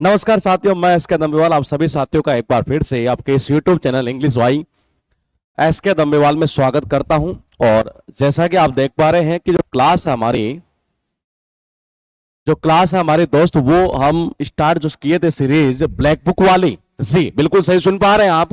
नमस्कार साथियों, मैं एसके दम्बेवाल आप सभी साथियों का एक बार फिर से आपके इस YouTube channel English Y SK Dambewal में स्वागत करता हूं। और जैसा कि आप देख पा रहे हैं कि जो क्लास है हमारी दोस्त, वो हम स्टार्ट जो किए थे सीरीज ब्लैक बुक वाली। जी बिल्कुल सही सुन पा रहे हैं आप।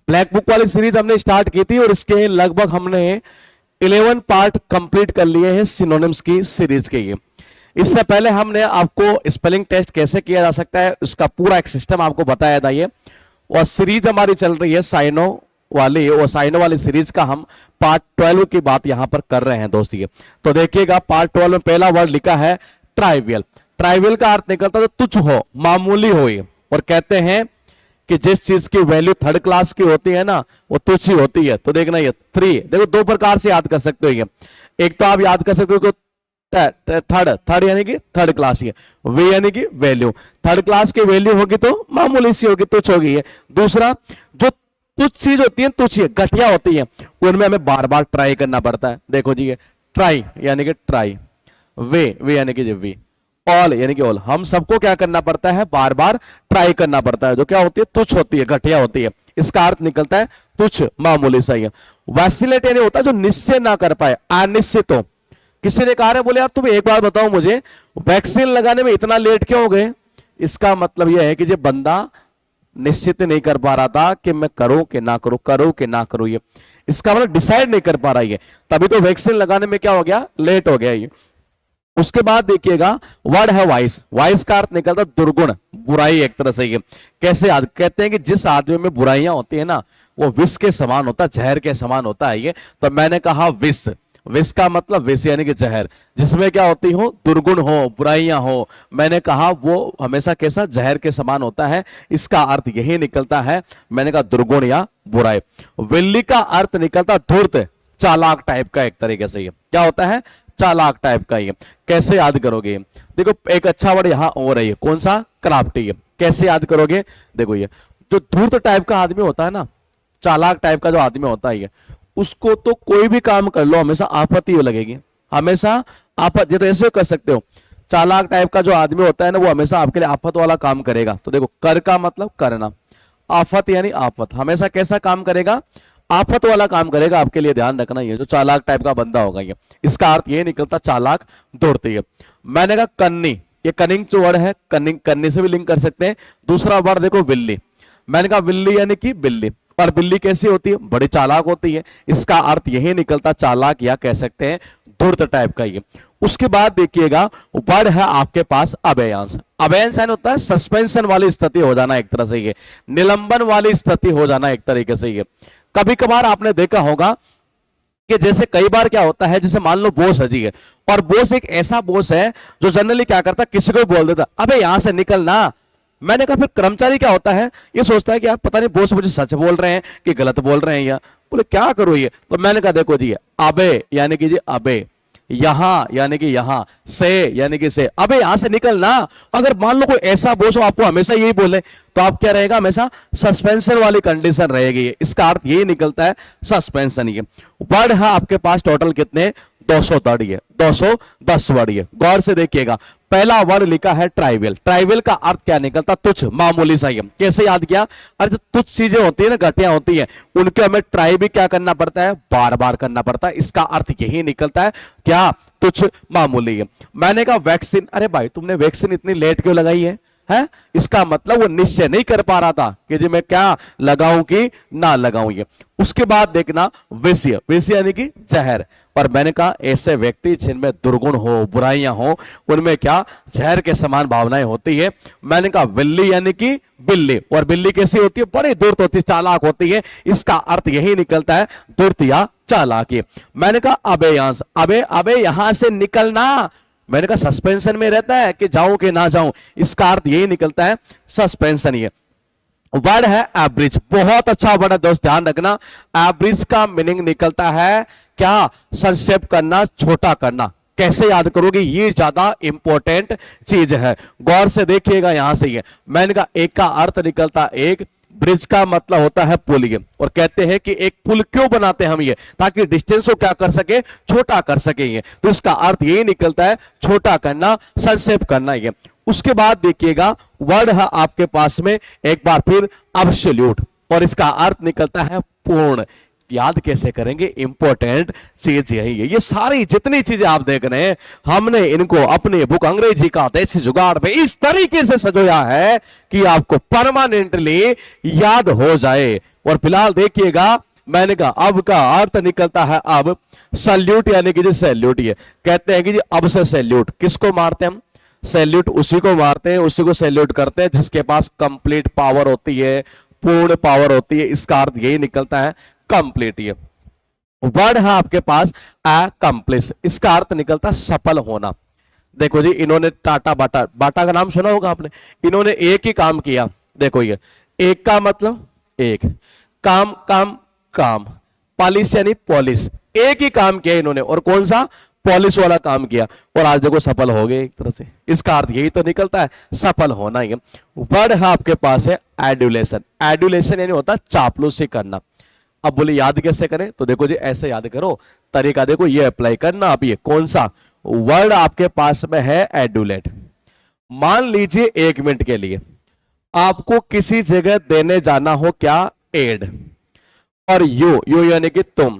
ब्लैक बुक वाली सीरीज हमने स्टार्ट की थी और इसके लगभग हमने 11 पार्ट कंप्लीट कर लिए हैं सिनोनिम्स की सीरीज के। ये इससे पहले हमने आपको स्पेलिंग टेस्ट कैसे किया जा सकता है उसका पूरा एक सिस्टम आपको बताया था। ये और सीरीज हमारी चल रही है साइनो वाली, और साइनो वाली सीरीज का हम पार्ट 12 की बात यहां पर कर रहे हैं दोस्त। ये तो देखिएगा, पार्ट 12 में पहला वर्ड लिखा है ट्राइवियल। ट्राइवियल का अर्थ निकलता है तो तुच्छ हो, मामूली हो। ये और कहते हैं कि जिस चीज की वैल्यू थर्ड क्लास की होती है ना, वो तुच्छ ही होती है। तो देखना, ये थ्री देखो दो प्रकार से याद कर सकते हो। ये एक तो आप याद कर सकते हो थर्ड यानी कि थर्ड क्लास की, वे यानी कि वैल्यू। थर्ड क्लास की वैल्यू होगी तो मामूली सी होगी, तुच्छ होगी। है दूसरा, जो तुच्छ चीज होती है, तुच्छ घटिया होती है, उनमें हमें बार बार ट्राई करना पड़ता है। देखो जी, ये ट्राई यानी कि ट्राई, वे यानी कि वी, ऑल यानी कि ऑल। हम सबको क्या करना पड़ता है, बार बार ट्राई करना पड़ता है। जो क्या होती है, तुच्छ होती है, घटिया होती है। इसका अर्थ निकलता है तुच्छ, मामूली सा। वैसिलेट यानी होता है जो निश्चय ना कर पाए, अनिश्चित हो। किसी ने कहा है, बोले यार तुम एक बार बताओ मुझे, वैक्सीन लगाने में इतना लेट क्यों हो गए। इसका मतलब यह है कि जो बंदा निश्चित नहीं कर पा रहा था कि मैं करूं कि ना करूं, करूं कि ना करूं। ये इसका मतलब डिसाइड नहीं कर पा रहा है, तभी तो वैक्सीन लगाने में क्या हो गया, लेट हो गया। ये उसके बाद देखिएगा, वर्ड है वाइस। वाइस का अर्थ निकलता दुर्गुण, बुराई एक तरह से। ये कैसे याद कहते हैं कि जिस आदमी में बुराइयां होती है ना, वो विष के समान होता है, जहर के समान होता है। ये तो मैंने कहा विष, विष का मतलब विष यानी कि जहर, जिसमें क्या होती हो, दुर्गुण हो, बुराइयां हो। मैंने कहा वो हमेशा कैसा, जहर के समान होता है। इसका अर्थ यही निकलता है, मैंने कहा दुर्गुण या बुराई। विल्ली का अर्थ निकलता धूर्त, चालाक टाइप का एक तरीके से। ये क्या होता है, चालाक टाइप का। ये कैसे याद करोगे, देखो एक अच्छा वर्ड यहां और है, कौन सा, क्राफ्टी। कैसे याद करोगे, देखो ये जो धूर्त टाइप का आदमी होता है ना, चालाक टाइप का जो आदमी होता है, उसको तो कोई भी काम कर लो हमेशा आपत्ति लगेगी, हमेशा आपत्ति। तो ऐसे कर सकते हो, चालाक टाइप का जो आदमी होता है ना, वो हमेशा आपके लिए आफत वाला काम करेगा। तो देखो, कर का मतलब करना, आफत यानी आफत, हमेशा कैसा काम करेगा, आफत वाला काम करेगा आपके लिए। ध्यान रखना, ये जो चालाक टाइप का बंदा होगा, ये इसका अर्थ ये निकलता चालाक, दौड़ती है। मैंने कहा कन्नी, ये कनिंग जो वर्ड है, कनिंग, कन्नी से भी लिंक कर सकते हैं। दूसरा वर्ड देखो बिल्ली। मैंने कहा बिल्ली यानी कि बिल्ली, पर बिल्ली कैसी होती है, बड़ी चालाक होती है। इसका अर्थ यही निकलता चालाक, या कह सकते हैं धूर्त टाइप का। ये उसके बाद देखिएगा, वर्ड है आपके पास अबेयांस। अबेयांस होता है सस्पेंशन वाली स्थिति हो जाना एक तरह से, ये निलंबन वाली स्थिति हो जाना एक तरीके से। ये कभी कभार आपने देखा होगा कि जैसे कई बार क्या होता है, जैसे मान लो बॉस है जी है, और बॉस एक ऐसा बॉस है जो जनरली क्या करता, किसी को बोल देता अबे यहां से निकलना। मैंने कहा फिर कर्मचारी क्या होता है, ये सोचता है कि यार पता नहीं बॉस मुझे सच बोल रहे हैं कि गलत बोल रहे हैं, या बोले क्या करो ये। तो मैंने कहा देखो जी, अबे यानी कि जी अबे, यहां यानी कि यहां, से यानी कि से, अबे यहां से निकलना। अगर मान लो कोई ऐसा बॉस हो आपको हमेशा यही बोले, तो आप क्या रहेगा, हमेशा सस्पेंशन वाली कंडीशन रहेगी। इसका अर्थ यही निकलता है सस्पेंशन। ये वर्ड है आपके पास टोटल कितने, 200 वर्ड, ये 210 वर्ड। ये गौर से देखिएगा, पहला वर्ड लिखा है ट्राइवियल। ट्राइवियल का अर्थ क्या निकलता, तुच्छ, मामूली सा। कैसे याद किया, अरे जो तुच्छ चीजें होती है ना, घटिया होती है, उनके हमें ट्राई भी क्या करना पड़ता है, बार बार करना पड़ता है। इसका अर्थ यही निकलता है, क्या, तुच्छ, मामूली। मैंने कहा वैक्सीन, अरे भाई तुमने वैक्सीन इतनी लेट क्यों लगाई है। इसका मतलब वो निश्चय नहीं कर पा रहा था कि जी मैं क्या लगाऊं कि ना लगाऊं। ये उसके बाद देखना वेश्य, वेश्य यानी कि जहर। पर मैंने कहा ऐसे व्यक्ति जिनमें दुर्गुण हो, बुराइयां हो, उनमें क्या, जहर के समान भावनाएं होती है। मैंने कहा विल्ली यानी कि बिल्ली, और बिल्ली कैसी होती है, बड़ी धूर्त होती है, चालाक होती है। इसका अर्थ यही निकलता है धूर्त या चालाकी। मैंने कहा अबेयांस, अबे अबे यहां से निकलना। मैंने कहा सस्पेंशन में रहता है कि जाऊं कि ना जाऊं, इसका अर्थ यही निकलता है सस्पेंशन। ये वर्ड है एवरेज, बहुत अच्छा वर्ड है दोस्त, ध्यान रखना। एवरेज का मीनिंग निकलता है क्या, संक्षेप करना, छोटा करना। कैसे याद करोगे, ये ज्यादा इंपॉर्टेंट चीज है। गौर से देखिएगा यहां से। ये मैंने कहा एक का अर्थ निकलता एक, ब्रिज का मतलब होता है पुल ये, और कहते हैं कि एक पुल क्यों बनाते हैं हम ये, ताकि डिस्टेंस को क्या कर सके, छोटा कर सके ये। तो इसका अर्थ यही निकलता है छोटा करना, संक्षेप करना ये। उसके बाद देखिएगा वर्ड है आपके पास में एक बार फिर एब्सोल्यूट, और इसका अर्थ निकलता है पूर्ण। याद कैसे करेंगे, इंपॉर्टेंट चीज यही है। ये सारी जितनी चीजें आप देख रहे हैं हमने इनको अपनी बुक अंग्रेजी का देसी जुगाड़ में इस तरीके से सजोया है कि आपको परमानेंटली याद हो जाए। और फिलहाल देखिएगा मैंने कहा अब का अर्थ निकलता है अब सैल्यूट, यानी कि जी सैल्यूट। ये कहते हैं कि जी अब से सैल्यूट किसको मारते हैं हम, सैल्यूट उसी को मारते हैं, उसी को सैल्यूट करते हैं जिसके पास कंप्लीट पावर होती है, पूर्ण पावर होती है। इसका अर्थ यही निकलता है कंप्लीट। ये वर्ड है आपके पास अकम्प्लिश, इसका अर्थ निकलता सफल होना। देखो जी इन्होंने टाटा बाटा, बाटा का नाम सुना होगा आपने, इन्होंने एक ही काम किया। देखो ये एक का मतलब एक, काम काम काम, पॉलिश यानी पॉलिश, एक ही काम किया इन्होंने, और कौन सा, पॉलिश वाला काम किया, और आज देखो सफल हो गए एक तरह से। इसका अर्थ यही तो निकलता है सफल होना। ये वर्ड है आपके पास है एडुलेशन, एडुलेशन यानी होता है चापलूसी करना। अब बोले याद कैसे करें, तो देखो जी ऐसे याद करो, तरीका देखो ये अप्लाई करना। अब ये कौन सा वर्ड आपके पास में है, एडुलेट। मान लीजिए 1 मिनट के लिए आपको किसी जगह देने जाना हो क्या, एड, और यू यानी कि तुम,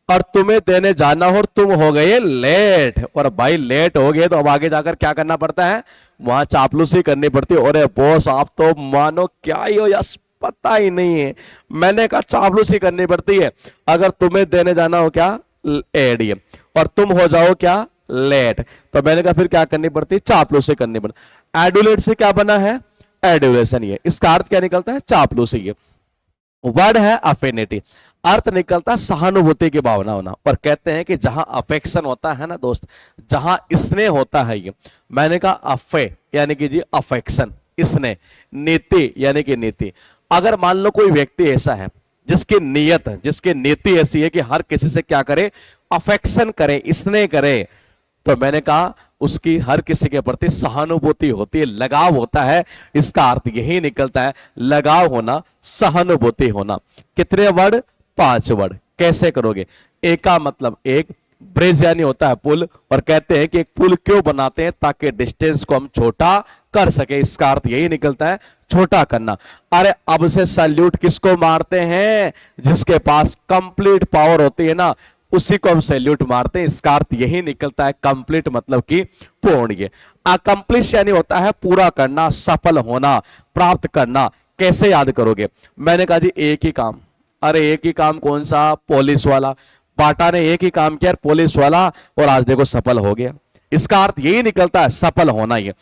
और तुम्हें देने जाना हो और तुम हो गए लेट, और भाई लेट हो गए तो अब आगे जाकर क्या करना पड़ता है, वहां चापलूसी करनी पड़ती है। अरे बॉस आप तो मानो क्या ही हो यार, पता ही नहीं है, मैंने कहा चापलूसी करनी पड़ती है। अगर तुम्हें देने जाना हो क्या, एड, ये, और तुम हो जाओ क्या, लेट, तो मैंने कहा फिर क्या करनी पड़ती है, चापलूसी करनी पड़ती। एडुलेट से क्या बना है, एडुलेशन। ये इसका अर्थ क्या निकलता है, चापलूसी। ये वर्ड है अफिनिटी, अर्थ निकलता है सहानुभूति की भावना होना। और कहते हैं कि जहां अफेक्शन होता है ना दोस्त, जहां स्नेह होता है, ये मैंने कहा अफे यानी कि जी अफेक्शन, स्नेह, नीति यानी कि नीति। अगर मान लो कोई व्यक्ति ऐसा है जिसकी नीयत, जिसकी नीति ऐसी है कि हर किसी से क्या करे, अफेक्शन करे, स्नेह करे, तो मैंने कहा उसकी हर किसी के प्रति सहानुभूति होती है, लगाव होता है। इसका अर्थ यही निकलता है लगाव होना, सहानुभूति होना। कितने वर्ड, 5 वर्ड। कैसे करोगे, एक का मतलब एक, ब्रिज यानी होता है पुल, और कहते हैं कि एक पुल क्यों बनाते हैं, ताकि डिस्टेंस को हम छोटा कर सके। इसका अर्थ यही निकलता है छोटा करना। अरे अब से सैल्यूट किसको मारते हैं, जिसके पास कंप्लीट पावर होती है ना, उसी को हम सैल्यूट मारते हैं। इसका अर्थ यही निकलता है कंप्लीट मतलब कि पूर्ण। ये अकम्प्लिश यानी होता है पूरा करना, सफल होना, प्राप्त करना। कैसे याद करोगे, मैंने कहा जी एक ही काम, अरे एक ही काम कौन सा, पुलिस वाला। बाटा ने एक ही काम किया पुलिस वाला, और आज देखो सफल हो गया। इसका अर्थ यही निकलता है सफल होना। ये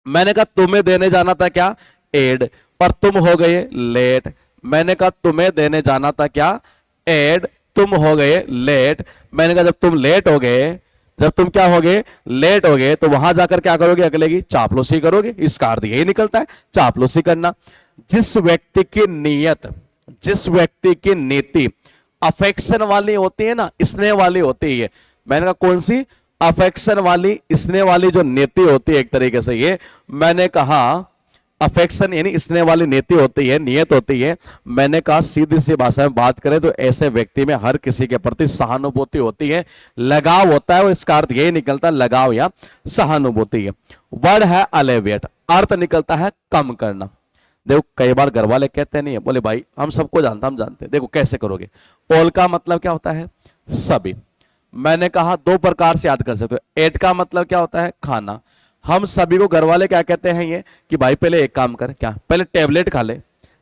मैंने कहा तुम्हें देने जाना था क्या, एड, पर तुम हो गए लेट। मैंने कहा तुम्हें देने जाना था क्या, एड, तुम हो गए लेट। मैंने कहा जब तुम लेट हो गए, जब तुम क्या हो गए, लेट हो गए, तो वहां जाकर क्या करोगे, अगले की चापलूसी करोगे। इसका अर्थ यही निकलता है चापलूसी करना। जिस व्यक्ति की नीयत, जिस व्यक्ति की नीति अफेक्शन वाली होती है ना, स्नेह वाली होती है, मैंने कहा कौन सी, अफेक्शन वाली, स्नेह वाली जो नीति होती है एक तरीके से, ये मैंने कहा अफेक्शन यानी स्नेह वाली नीति होती है, नियत होती है। मैंने कहा सीधी सी भाषा में बात करें तो ऐसे व्यक्ति में हर किसी के प्रति सहानुभूति होती है, लगाव होता है। इसका अर्थ यही निकलता है लगाव या सहानुभूति है। वर्ड है अलेविएट, अर्थ निकलता है कम करना। देखो कई बार घर वाले कहते नहीं है, बोले भाई हम सबको जानते, हम जानते हैं। देखो कैसे करोगे, ऑल का मतलब क्या होता है, सभी। मैंने कहा 2 प्रकार से याद कर सकते हो। एट का मतलब क्या होता है, खाना। हम सभी को घर वाले क्या कहते हैं, ये कि भाई पहले एक काम कर, क्या, पहले टेबलेट खा ले,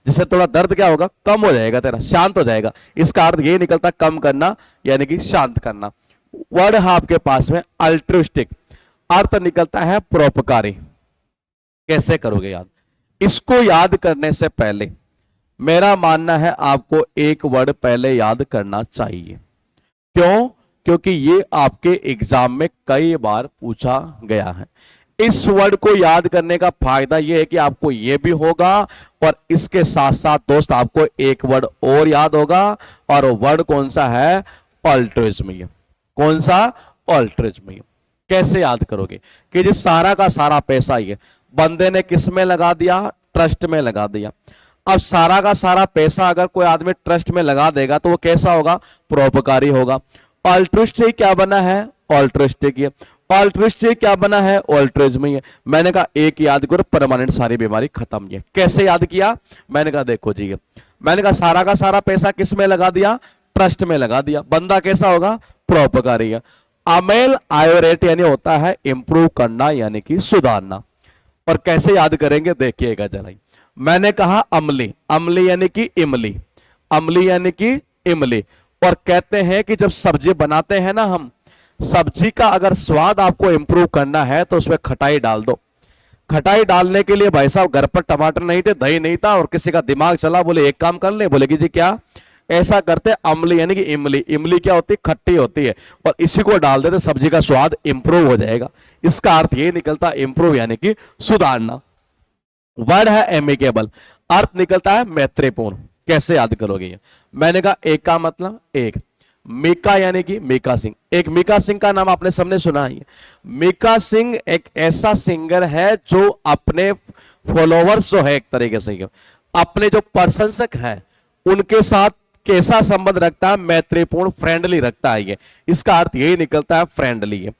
जिससे थोड़ा दर्द क्या होगा, कम हो जाएगा, तेरा शांत हो जाएगा। इसका अर्थ यही निकलता कम करना यानी कि शांत करना। वर्ड है आपके पास में अल्ट्रुइस्टिक, अर्थ निकलता है परोपकारी। कैसे करोगे याद, इसको याद करने से पहले मेरा मानना है आपको एक वर्ड पहले याद करना चाहिए। क्यों, क्योंकि ये आपके एग्जाम में कई बार पूछा गया है। इस वर्ड को याद करने का फायदा यह है कि आपको यह भी होगा, और इसके साथ साथ दोस्त आपको एक वर्ड और याद होगा, और वर्ड कौन सा है, अल्ट्रुइज्म। कौन सा, अल्ट्रुइज्म। कैसे याद करोगे कि जिस सारा का सारा पैसा ये बंदे ने किस में लगा दिया, ट्रस्ट में लगा दिया। अब सारा का सारा पैसा अगर कोई आदमी ट्रस्ट में लगा देगा तो वो कैसा होगा, परोपकारी होगा। ऑल्ट्रिस्टिक क्या बना है, ऑल्ट्रिस्टिक। ये ऑल्ट्रिस्टिक क्या बना है, ऑल्ट्रिज्म ही है। मैंने कहा एक याद करो, परमानेंट सारी बीमारी खत्म। ये कैसे याद किया, मैंने कहा देखो जी, मैंने कहा सारा का सारा पैसा किस में लगा दिया, ट्रस्ट में लगा दिया, बंदा कैसा होगा, परोपकारी है। अमेल आयोरेट यानी होता है इंप्रूव करना यानी कि सुधारना। और कैसे याद करेंगे देखिएगा जरा। मैंने कहा अमली, अमली यानी कि इमली, अमली यानी कि इमली। और कहते हैं कि जब सब्जी बनाते हैं ना हम, सब्जी का अगर स्वाद आपको इंप्रूव करना है तो उसमें खटाई डाल दो। खटाई डालने के लिए भाई साहब घर पर टमाटर नहीं थे, दही नहीं था, और किसी का दिमाग चला, बोले एक काम कर ले, बोले कि जी क्या, ऐसा करते अमली यानी कि इमली। इमली क्या होती है, खट्टी होती है, और इसी को डाल देते सब्जी का स्वाद इंप्रूव हो जाएगा। इसका अर्थ ये निकलता इंप्रूव यानी कि सुधारना। वर्ड है एमिकेबल, अर्थ निकलता है मैत्रीपूर्ण। कैसे याद करोगे ये, मैंने कहा एक का मतलब एक, मीका यानी कि मीका सिंह। एक मीका सिंह का नाम आपने सबने सुना है। मीका सिंह एक ऐसा सिंगर है जो अपने फॉलोवर्स जो है एक तरीके से अपने जो प्रशंसक है उनके साथ कैसा संबंध रखता है, मैत्रीपूर्ण, फ्रेंडली रखता है। ये इसका अर्थ यही निकलता है फ्रेंडली है।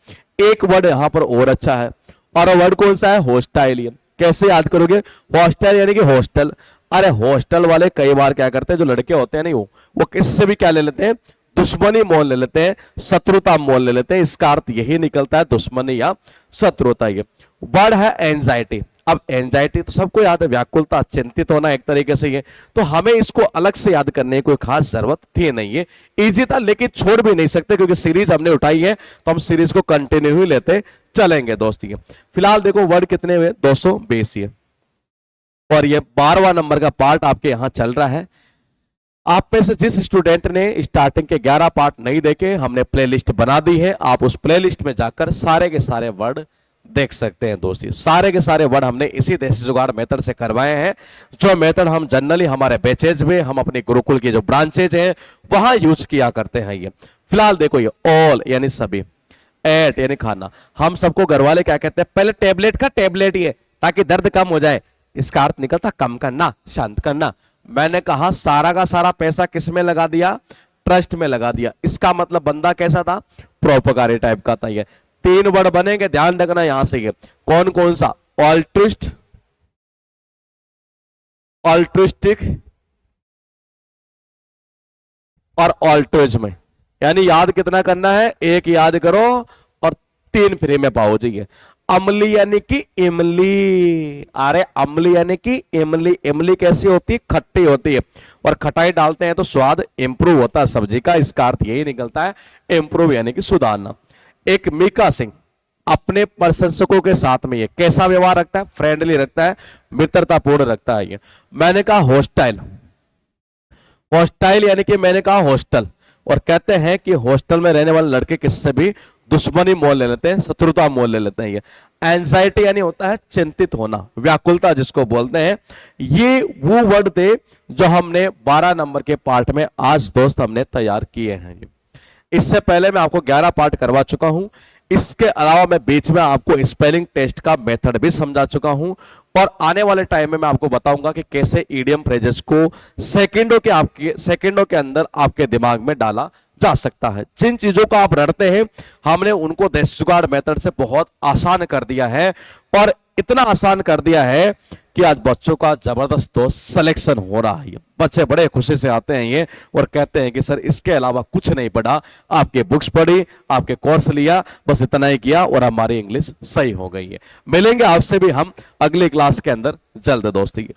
एक वर्ड यहां पर और अच्छा है, और वर्ड कौन सा है, हॉस्टाइलियन। कैसे याद करोगे, हॉस्टाइल यानी कि हॉस्टल। अरे हॉस्टल वाले कई बार क्या करते हैं, जो लड़के होते हैं नहीं, वो किससे भी क्या ले लेते हैं, दुश्मनी मोल ले लेते हैं, शत्रुता मोल ले लेते हैं। इसका अर्थ यही निकलता है दुश्मनी या शत्रुता। ये वर्ड है एंजाइटी। अब एंजाइटी तो सबको याद है, व्याकुलता, चिंतित होना एक तरीके से। ये तो हमें इसको अलग से याद करने की कोई खास जरूरत थी नहीं। है इजी था, लेकिन छोड़ भी नहीं सकते क्योंकि सीरीज हमने उठाई है, तो हम सीरीज को कंटिन्यू ही लेते चलेंगे दोस्त। ये फिलहाल देखो वर्ड कितने हुए, 220 ये, और ये 12वां नंबर का पार्ट आपके यहां चल रहा है। आप में से जिस स्टूडेंट ने स्टार्टिंग के 11 पार्ट नहीं देखे, हमने प्लेलिस्ट बना दी है, आप उस प्लेलिस्ट में जाकर सारे के सारे वर्ड देख सकते हैं दोस्तों। सारे के सारे वर्ड हमने इसी देसी जुगाड़ मेथड से करवाए हैं, जो मेथड हम जनरली हमारे बैचेज में, हम अपने गुरुकुल के जो ब्रांचेज हैं वहां यूज किया करते हैं। ये फिलहाल देखो, ये ऑल यानी सभी, एट यानी खाना। हम सबको घर वाले क्या कहते हैं, पहले टेबलेट का टेबलेट ही है ताकि दर्द कम हो जाए। इसका अर्थ निकलता कम करना, शांत करना। मैंने कहा सारा का सारा पैसा किस में लगा दिया, ट्रस्ट में लगा दिया। इसका मतलब बंदा कैसा था, परोपकारी टाइप का था। ये 3 वर्ड बनेंगे, ध्यान रखना यहां से। ये कौन कौन सा, ऑल्ट्रिस्ट, ऑल्ट्रिस्टिक और ऑल्ट्रिज्म। यानी याद कितना करना है, एक याद करो और 3 फ्री में पाओ। जी अमली यानी कि इमली। अरे अमली यानी कि इमली। इमली कैसी होती है, खट्टी होती है, और खटाई डालते हैं तो स्वाद इंप्रूव होता है सब्जी का। इसका अर्थ यही निकलता है इंप्रूव यानी कि सुधारना। एक मीका सिंह अपने प्रशंसकों के साथ में ये कैसा व्यवहार रखता है, फ्रेंडली रखता है, मित्रतापूर्ण रखता है। ये मैंने कहा हॉस्टाइल, हॉस्टाइल यानी कि मैंने कहा हॉस्टल। और कहते हैं कि हॉस्टल में रहने वाले लड़के किससे भी दुश्मनी मोल ले लेते हैं, शत्रुता मोल ले लेते हैं। ये एंजाइटी यानी होता है चिंतित होना, व्याकुलता जिसको बोलते हैं। ये वो वर्ड थे जो हमने 12 नंबर के पार्ट में आज दोस्त हमने तैयार किए हैं। इससे पहले मैं आपको 11 पार्ट करवा चुका हूं। इसके अलावा मैं बीच में आपको स्पेलिंग टेस्ट का मेथड भी समझा चुका हूं, और आने वाले टाइम में मैं आपको बताऊंगा कि कैसे ईडियम फ्रेजेस को सेकंडों के अंदर आपके दिमाग में डाला जा सकता है। जिन चीजों को आप रटते हैं, हमने उनको देसी जुगाड़ मेथड से बहुत आसान कर दिया है, और इतना आसान कर दिया है कि आज बच्चों का जबरदस्त दोस्त सिलेक्शन हो रहा है। बच्चे बड़े खुशी से आते हैं ये, और कहते हैं कि सर इसके अलावा कुछ नहीं पढ़ा, आपके बुक्स पढ़ी, आपके कोर्स लिया, बस इतना ही किया और हमारी इंग्लिश सही हो गई है। मिलेंगे आपसे भी हम अगली क्लास के अंदर जल्द दोस्ती।